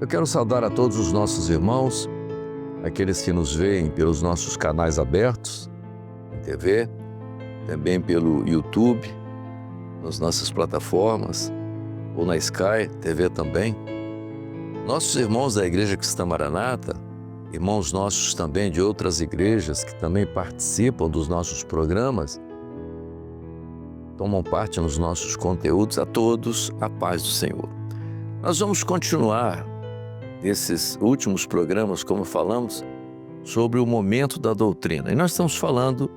Eu quero saudar a todos os nossos irmãos, aqueles que nos veem pelos nossos canais abertos, na TV, também pelo YouTube, nas nossas plataformas, ou na Sky TV também. Nossos irmãos da Igreja Cristã Maranata, irmãos nossos também de outras igrejas que também participam dos nossos programas, tomam parte nos nossos conteúdos, a todos a paz do Senhor. Nós vamos continuar nesses últimos programas, como falamos, sobre o momento da doutrina. E nós estamos falando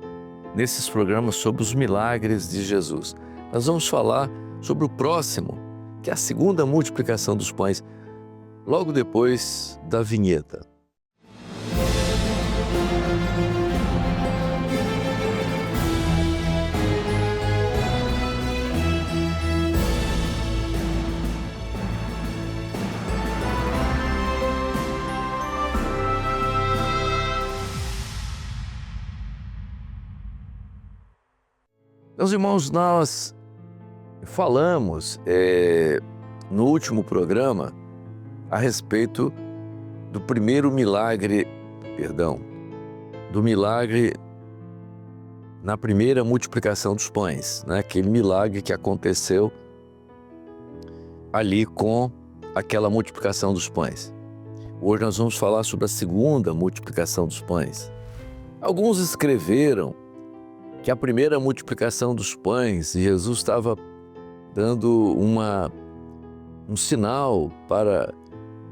nesses programas sobre os milagres de Jesus. Nós vamos falar sobre o próximo, que é a segunda multiplicação dos pães, logo depois da vinheta. Meus irmãos, nós falamos no último programa a respeito do primeiro milagre, do milagre na primeira multiplicação dos pães, né? Aquele milagre que aconteceu ali com aquela multiplicação dos pães. Hoje nós vamos falar sobre a segunda multiplicação dos pães. Alguns escreveram que a primeira multiplicação dos pães, Jesus estava dando um sinal para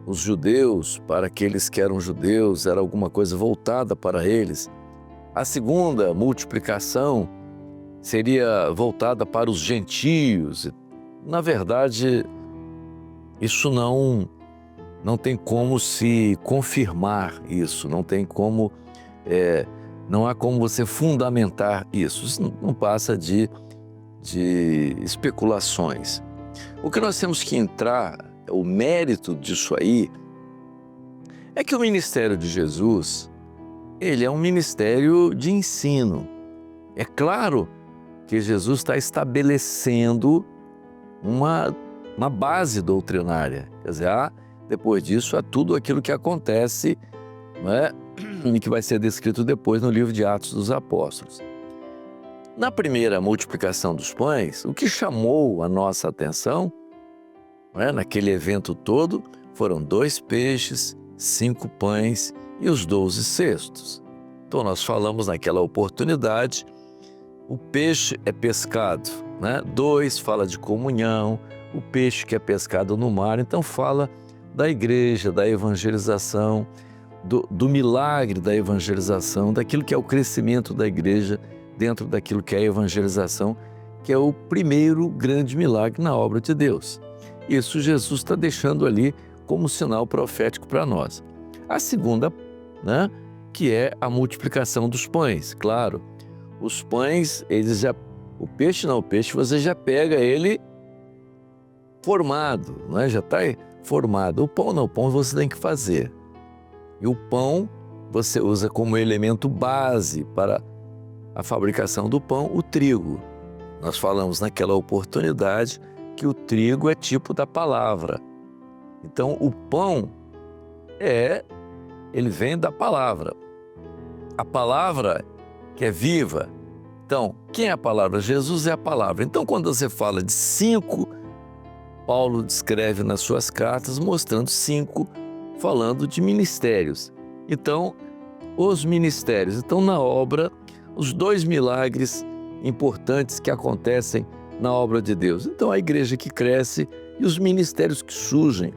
os judeus, para aqueles que eram judeus, era alguma coisa voltada para eles. A segunda multiplicação seria voltada para os gentios. Na verdade, isso não tem como se confirmar isso, não tem como... Não há como você fundamentar isso. Isso não passa de especulações. O que nós temos que entrar, o mérito disso aí, é que o ministério de Jesus, ele é um ministério de ensino. É claro que Jesus está estabelecendo uma base doutrinária. Quer dizer, depois disso, há tudo aquilo que acontece, não é? E que vai ser descrito depois no livro de Atos dos Apóstolos. Na primeira multiplicação dos pães, o que chamou a nossa atenção, naquele evento todo, foram 2 peixes, 5 pães e os 12 cestos. Então nós falamos naquela oportunidade, o peixe é pescado, 2 fala de comunhão, o peixe que é pescado no mar, então fala da igreja, da evangelização, do milagre da evangelização, daquilo que é o crescimento da igreja dentro daquilo que é a evangelização, que é o primeiro grande milagre na obra de Deus. Isso Jesus está deixando ali como sinal profético para nós. A segunda, que é a multiplicação dos pães. Claro, os pães, o peixe você já pega ele formado, já está formado. O pão não, o pão você tem que fazer. E o pão você usa como elemento base para a fabricação do pão, o trigo. Nós falamos naquela oportunidade que o trigo é tipo da palavra. Então o pão ele vem da palavra. A palavra que é viva. Então, quem é a palavra? Jesus é a palavra. Então quando você fala de 5, Paulo descreve nas suas cartas mostrando 5 falando de ministérios. Então, os ministérios. Então, na obra, os 2 milagres importantes que acontecem na obra de Deus. Então, a igreja que cresce e os ministérios que surgem.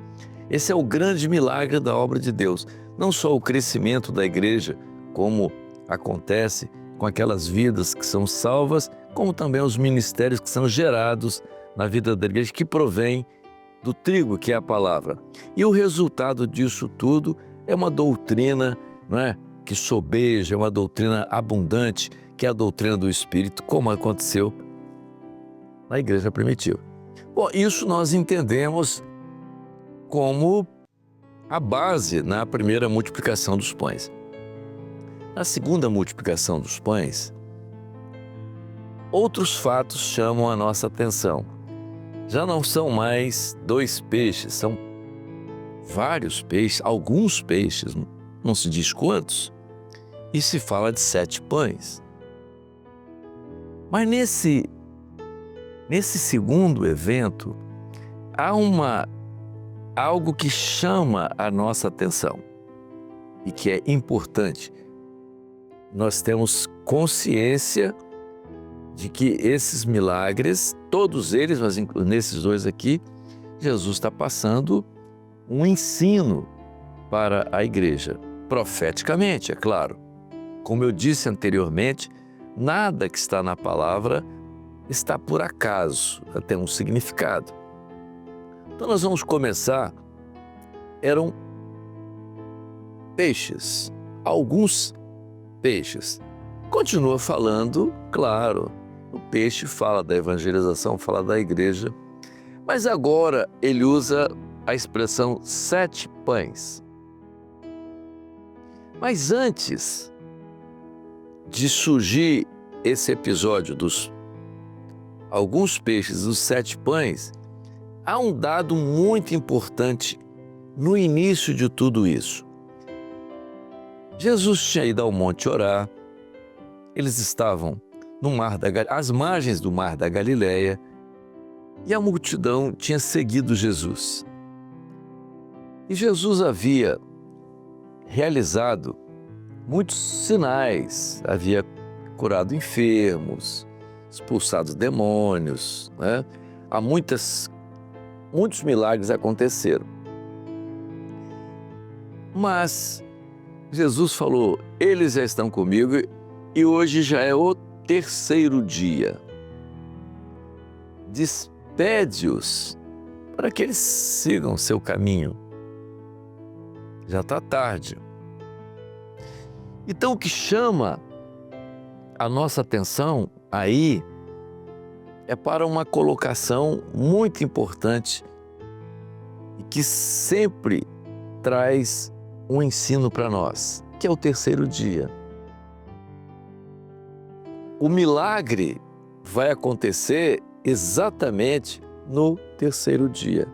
Esse é o grande milagre da obra de Deus. Não só o crescimento da igreja, como acontece com aquelas vidas que são salvas, como também os ministérios que são gerados na vida da igreja, que provém do trigo, que é a palavra. E o resultado disso tudo é uma doutrina, que sobeja, é uma doutrina abundante, que é a doutrina do Espírito, como aconteceu na igreja primitiva. Bom, isso nós entendemos como a base na primeira multiplicação dos pães. Na segunda multiplicação dos pães, outros fatos chamam a nossa atenção. Já não são mais 2 peixes, são vários peixes, alguns peixes, não se diz quantos, e se fala de 7 pães. Mas nesse segundo evento, há algo que chama a nossa atenção e que é importante. Nós temos consciência de que esses milagres, todos eles, mas nesses 2 aqui, Jesus está passando um ensino para a igreja, profeticamente, é claro. Como eu disse anteriormente, nada que está na palavra está por acaso, tem um significado. Então nós vamos começar, eram peixes, alguns peixes. Continua falando, claro, o peixe fala da evangelização, fala da igreja, mas agora ele usa a expressão 7 pães. Mas antes de surgir esse episódio dos alguns peixes, dos 7 pães, há um dado muito importante no início de tudo isso. Jesus tinha ido ao monte orar, eles estavam no às margens do mar da Galileia, e a multidão tinha seguido Jesus. E Jesus havia realizado muitos sinais, havia curado enfermos, expulsado demônios, né? Muitos milagres aconteceram. Mas Jesus falou, eles já estão comigo e hoje já é o 3º dia. Despede-os para que eles sigam seu caminho. Já está tarde. Então, o que chama a nossa atenção aí é para uma colocação muito importante e que sempre traz um ensino para nós, que é o 3º dia. O milagre vai acontecer exatamente no 3º dia.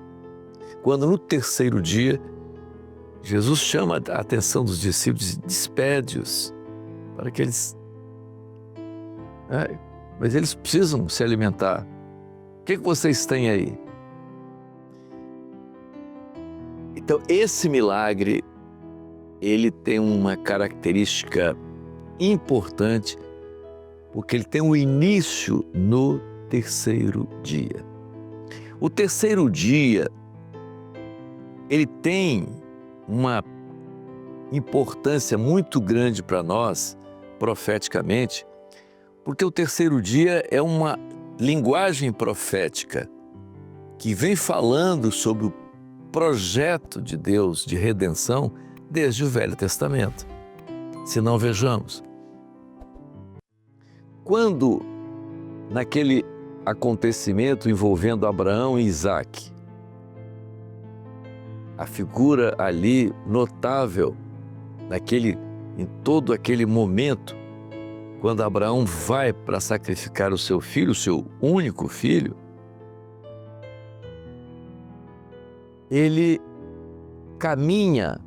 Quando no 3º dia, Jesus chama a atenção dos discípulos e despede-os para que eles... mas eles precisam se alimentar. O que vocês têm aí? Então, esse milagre, ele tem uma característica importante, porque ele tem um início no 3º dia. O 3º dia, ele tem uma importância muito grande para nós, profeticamente, porque o 3º dia é uma linguagem profética que vem falando sobre o projeto de Deus de redenção desde o Velho Testamento. Se não, vejamos. Quando, naquele acontecimento envolvendo Abraão e Isaque, a figura ali notável, em todo aquele momento, quando Abraão vai para sacrificar o seu filho, o seu único filho, ele caminha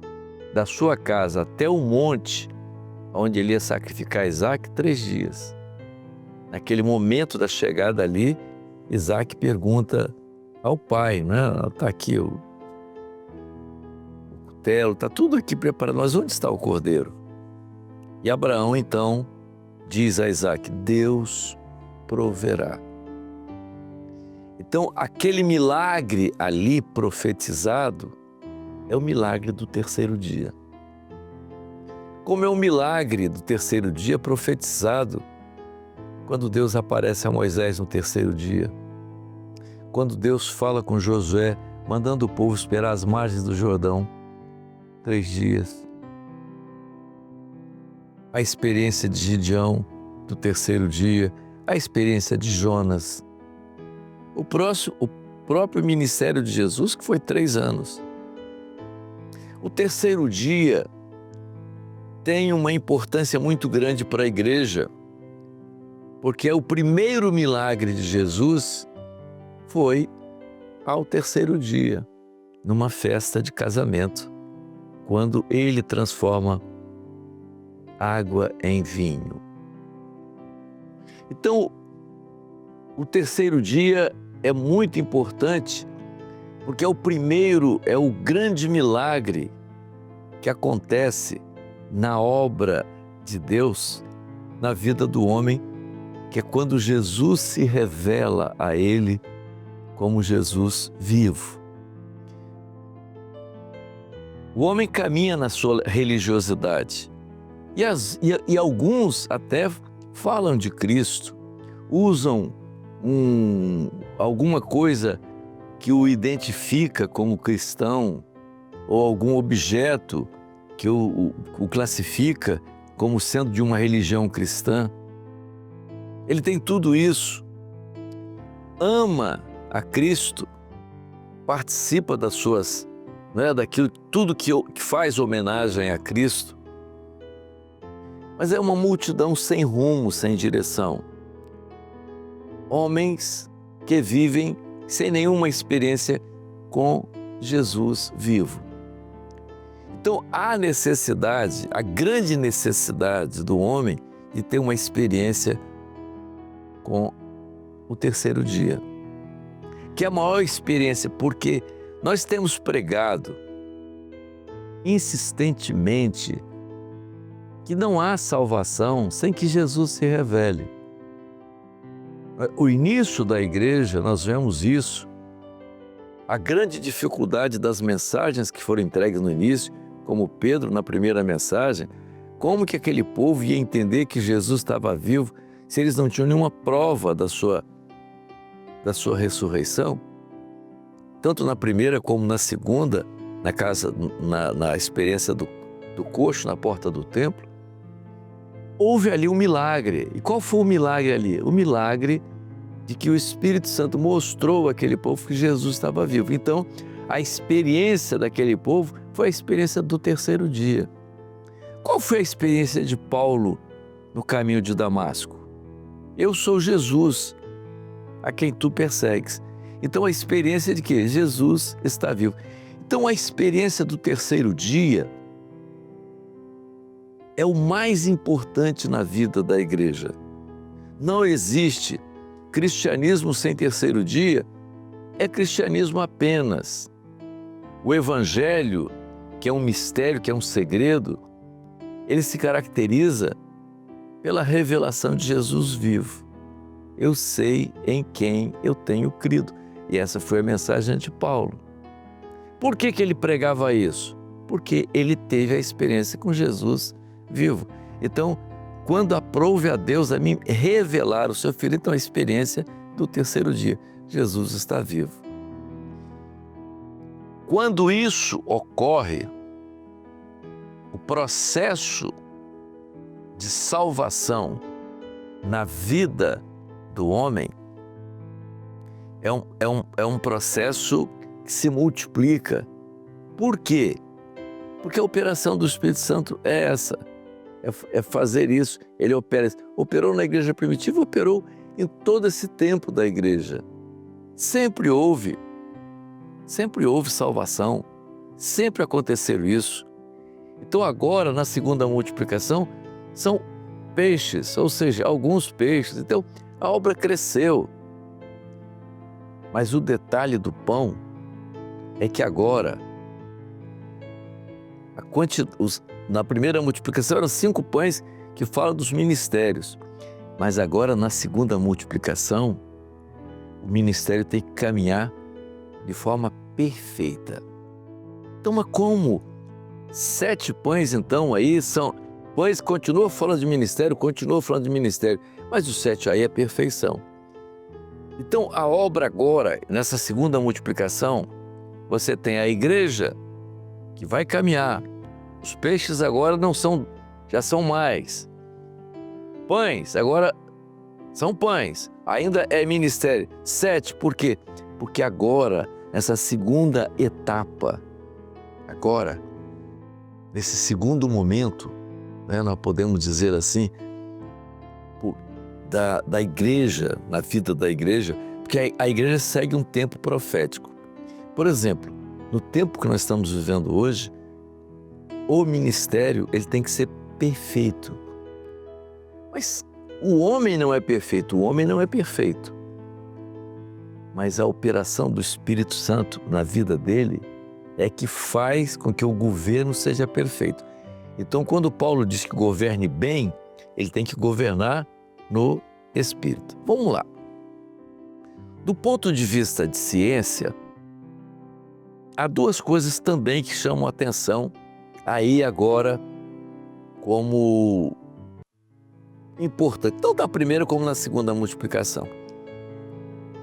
da sua casa até o monte onde ele ia sacrificar Isaque 3 dias. Naquele momento da chegada ali, Isaque pergunta ao pai, né? Está aqui o cutelo, está tudo aqui preparado, mas onde está o cordeiro? E Abraão então diz a Isaque, Deus proverá. Então, aquele milagre ali profetizado é o milagre do 3º dia. Como é o milagre do 3º dia profetizado quando Deus aparece a Moisés no 3º dia, quando Deus fala com Josué, mandando o povo esperar às margens do Jordão 3 dias. A experiência de Gideão do 3º dia, a experiência de Jonas, o próprio ministério de Jesus, que foi 3 anos. O 3º dia tem uma importância muito grande para a igreja, porque o primeiro milagre de Jesus foi ao 3º dia, numa festa de casamento, quando ele transforma água em vinho. Então, o terceiro dia é muito importante, porque é o grande milagre que acontece na obra de Deus, na vida do homem, que é quando Jesus se revela a ele como Jesus vivo. O homem caminha na sua religiosidade e alguns até falam de Cristo, usam alguma coisa que o identifica como cristão ou algum objeto que o classifica como sendo de uma religião cristã. Ele tem tudo isso, ama a Cristo, participa das suas, daquilo, tudo que faz homenagem a Cristo, mas é uma multidão sem rumo, sem direção. Homens que vivem sem nenhuma experiência com Jesus vivo. Então há necessidade, a grande necessidade do homem de ter uma experiência com o terceiro dia, que é a maior experiência, porque nós temos pregado insistentemente que não há salvação sem que Jesus se revele. O início da igreja, nós vemos isso, a grande dificuldade das mensagens que foram entregues no início, como Pedro na primeira mensagem, como que aquele povo ia entender que Jesus estava vivo se eles não tinham nenhuma prova da sua ressurreição? Tanto na primeira como na segunda, na experiência do coxo na porta do templo, houve ali um milagre. E qual foi o milagre ali? O milagre de que o Espírito Santo mostrou àquele povo que Jesus estava vivo. Então, a experiência daquele povo foi a experiência do terceiro dia. Qual foi a experiência de Paulo no caminho de Damasco? Eu sou Jesus, a quem tu persegues. Então, a experiência de que Jesus está vivo. Então, a experiência do terceiro dia é o mais importante na vida da igreja. Não existe cristianismo sem terceiro dia, é cristianismo apenas. O Evangelho, que é um mistério, que é um segredo, ele se caracteriza pela revelação de Jesus vivo. Eu sei em quem eu tenho crido. E essa foi a mensagem de Paulo. Por que ele pregava isso? Porque ele teve a experiência com Jesus vivo. Então, quando aprouve a Deus a mim revelar o seu Filho, então a experiência do terceiro dia, Jesus está vivo. Quando isso ocorre, o processo de salvação na vida do homem é um processo que se multiplica. Por quê? Porque a operação do Espírito Santo é essa, é fazer isso. Ele operou na igreja primitiva, operou em todo esse tempo da igreja. Sempre houve salvação, sempre aconteceu isso. Então agora, na segunda multiplicação, são peixes, ou seja, alguns peixes. Então a obra cresceu. Mas o detalhe do pão é que agora, na primeira multiplicação eram 5 pães que falam dos ministérios. Mas agora, na segunda multiplicação, o ministério tem que caminhar de forma perfeita. Então, mas como 7 pães, então, aí são pães, continua falando de ministério, mas os 7 aí é perfeição. Então, a obra agora, nessa segunda multiplicação, você tem a igreja que vai caminhar. Os peixes agora já são mais. Pães, agora são pães. Ainda é ministério. 7, por quê? Porque agora, nessa segunda etapa, agora, nesse segundo momento, nós podemos dizer assim, da igreja, na vida da igreja, porque a igreja segue um tempo profético. Por exemplo, no tempo que nós estamos vivendo hoje, o ministério ele tem que ser perfeito. Mas o homem não é perfeito, o homem não é perfeito. Mas a operação do Espírito Santo na vida dele é que faz com que o governo seja perfeito. Então, quando Paulo diz que governe bem, ele tem que governar no Espírito. Vamos lá. Do ponto de vista de ciência, há duas coisas também que chamam a atenção aí agora como importante. Tanto na primeira como na segunda multiplicação.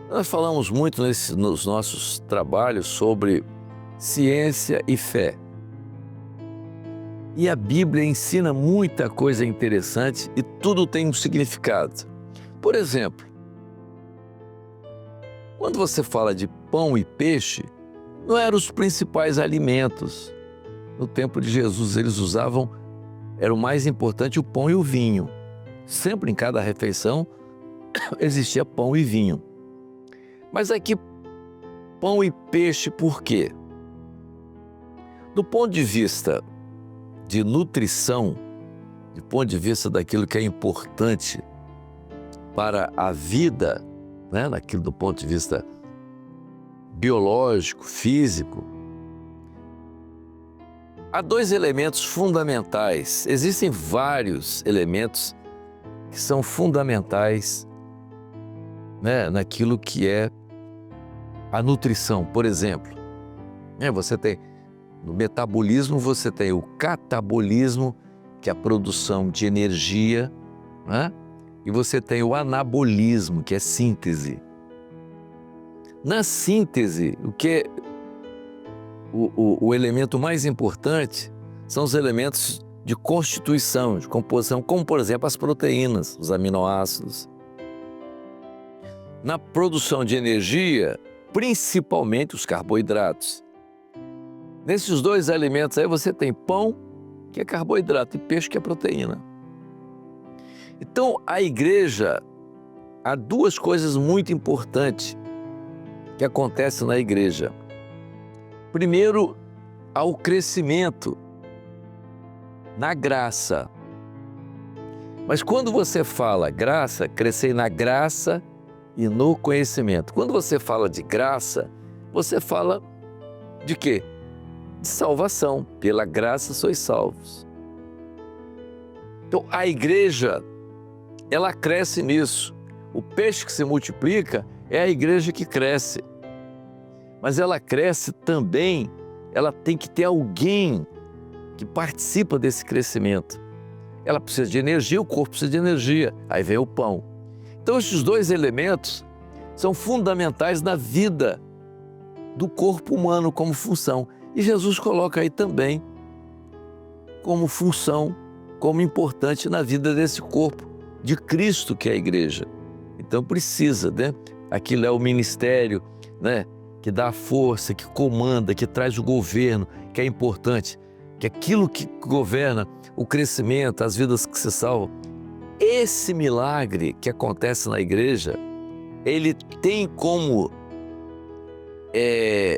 Nós falamos muito nos nossos trabalhos sobre ciência e fé. E a Bíblia ensina muita coisa interessante e tudo tem um significado. Por exemplo, quando você fala de pão e peixe, não eram os principais alimentos. No tempo de Jesus eles usavam, era o mais importante, o pão e o vinho. Sempre em cada refeição existia pão e vinho. Mas aqui, pão e peixe por quê? Do ponto de vista de nutrição, do ponto de vista daquilo que é importante para a vida, né? Daquilo do ponto de vista biológico, físico, há dois elementos fundamentais. Existem vários elementos que são fundamentais, né, naquilo que é a nutrição. Por exemplo, você tem no metabolismo, você tem o catabolismo, que é a produção de energia, né? E você tem o anabolismo, que é síntese. Na síntese, o que é o elemento mais importante são os elementos de constituição, de composição, como por exemplo as proteínas, os aminoácidos. Na produção de energia, principalmente os carboidratos. Nesses dois alimentos aí você tem pão, que é carboidrato, e peixe, que é proteína. Então, a igreja, há duas coisas muito importantes que acontecem na igreja. Primeiro, há o crescimento na graça. Mas quando você fala graça, crescer na graça e no conhecimento. Quando você fala de graça, você fala de quê? De salvação. Pela graça sois salvos. Então, a igreja, ela cresce nisso. O peixe que se multiplica é a igreja que cresce. Mas ela cresce também, ela tem que ter alguém que participa desse crescimento. Ela precisa de energia, o corpo precisa de energia. Aí vem o pão. Então, esses dois elementos são fundamentais na vida do corpo humano como função. E Jesus coloca aí também como função, como importante na vida desse corpo de Cristo que é a igreja. Então precisa, né? Aquilo é o ministério, né? Que dá a força, que comanda, que traz o governo, que é importante, que aquilo que governa o crescimento, as vidas que se salvam. Esse milagre que acontece na igreja, ele tem como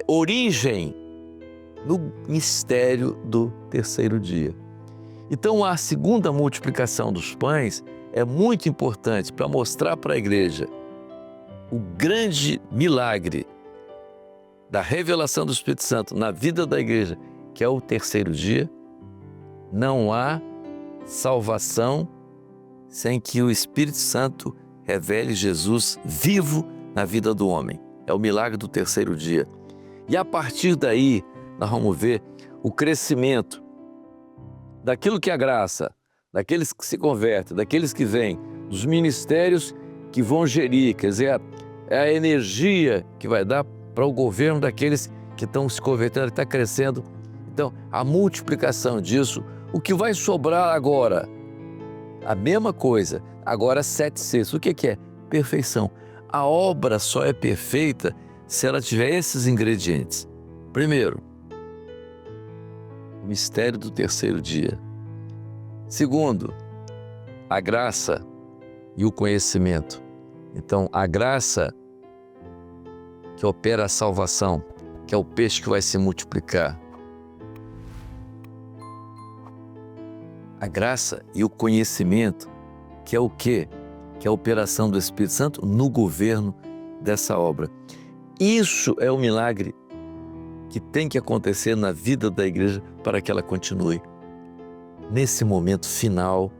origem no mistério do terceiro dia. Então, a segunda multiplicação dos pães é muito importante para mostrar para a igreja o grande milagre da revelação do Espírito Santo na vida da igreja, que é o terceiro dia. Não há salvação sem que o Espírito Santo revele Jesus vivo na vida do homem. É o milagre do terceiro dia. E a partir daí, nós vamos ver o crescimento daquilo que é a graça, daqueles que se convertem, daqueles que vêm, dos ministérios que vão gerir, quer dizer, é a energia que vai dar para o governo daqueles que estão se convertendo, que está crescendo. Então, a multiplicação disso, o que vai sobrar agora? A mesma coisa, agora 7/6. O que é? Perfeição. A obra só é perfeita se ela tiver esses ingredientes. Primeiro, o mistério do terceiro dia. Segundo, a graça e o conhecimento. Então, a graça que opera a salvação que é o peixe que vai se multiplicar. A graça e o conhecimento, que é o quê? Que é a operação do Espírito Santo no governo dessa obra. Isso é o milagre que tem que acontecer na vida da igreja para que ela continue. Nesse momento final,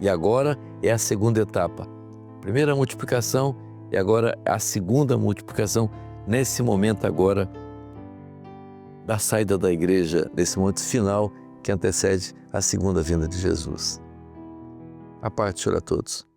e agora é a segunda etapa. Primeira multiplicação e agora a segunda multiplicação, nesse momento agora da saída da igreja, nesse momento final que antecede a segunda vinda de Jesus. A paz do Senhor a todos.